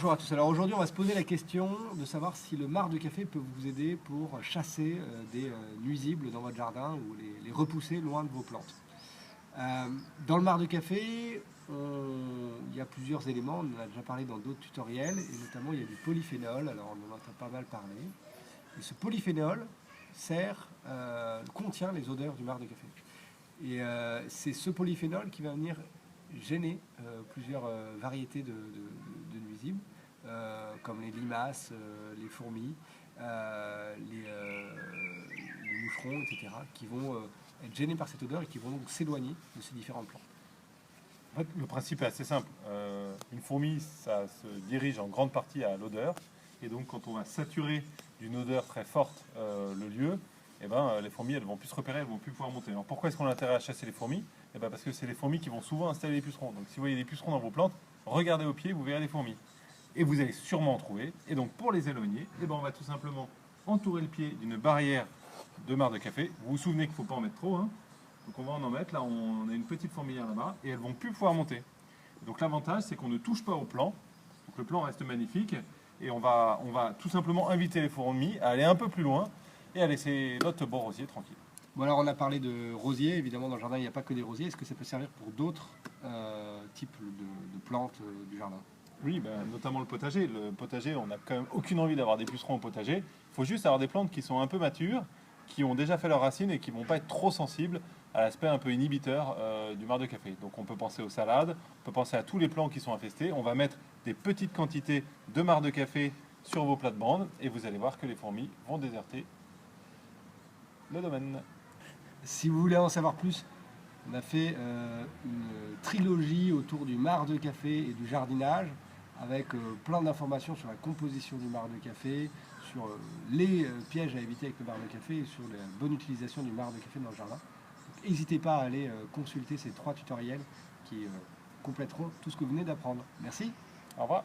Bonjour à tous. Alors aujourd'hui, on va se poser la question de savoir si le marc de café peut vous aider pour chasser des nuisibles dans votre jardin ou les repousser loin de vos plantes. Dans le marc de café, il y a plusieurs éléments. On en a déjà parlé dans d'autres tutoriels et notamment il y a du polyphénol. Alors on en entend pas mal parler. Et ce polyphénol contient les odeurs du marc de café. Et c'est ce polyphénol qui va venir gêner plusieurs variétés de nuisibles, comme les limaces, les fourmis, les moucherons, etc., qui vont être gênés par cette odeur et qui vont donc s'éloigner de ces différentes plantes. En fait, le principe est assez simple. Une fourmi, ça se dirige en grande partie à l'odeur. Et donc, quand on va saturer d'une odeur très forte le lieu, eh ben, les fourmis, elles vont plus se repérer, elles vont plus pouvoir monter. Alors, pourquoi est-ce qu'on a intérêt à chasser les fourmis? Eh ben, parce que c'est les fourmis qui vont souvent installer les pucerons. Donc, si vous voyez des pucerons dans vos plantes, regardez au pied, vous verrez les fourmis. Et vous allez sûrement en trouver. Et donc, pour les éloigner, eh ben, on va tout simplement entourer le pied d'une barrière de marc de café. Vous vous souvenez qu'il ne faut pas en mettre trop, hein. Donc on va en mettre, là on a une petite fourmilière là-bas, et elles vont plus pouvoir monter. Donc l'avantage c'est qu'on ne touche pas au plant, donc le plant reste magnifique, et on va tout simplement inviter les fourmis à aller un peu plus loin, et à laisser notre beau rosier tranquille. Bon, alors on a parlé de rosiers, évidemment dans le jardin il n'y a pas que des rosiers, est-ce que ça peut servir pour d'autres types de plantes du jardin? Oui, notamment le potager. Le potager, on n'a quand même aucune envie d'avoir des pucerons au potager, il faut juste avoir des plantes qui sont un peu matures, qui ont déjà fait leurs racines et qui ne vont pas être trop sensibles à l'aspect un peu inhibiteur du marc de café. Donc on peut penser aux salades, on peut penser à tous les plants qui sont infestés. On va mettre des petites quantités de marc de café sur vos plates-bandes et vous allez voir que les fourmis vont déserter le domaine. Si vous voulez en savoir plus, on a fait une trilogie autour du marc de café et du jardinage avec plein d'informations sur la composition du marc de café, sur les pièges à éviter avec le marc de café et sur la bonne utilisation du marc de café dans le jardin. N'hésitez pas à aller consulter ces 3 tutoriels qui compléteront tout ce que vous venez d'apprendre. Merci. Au revoir.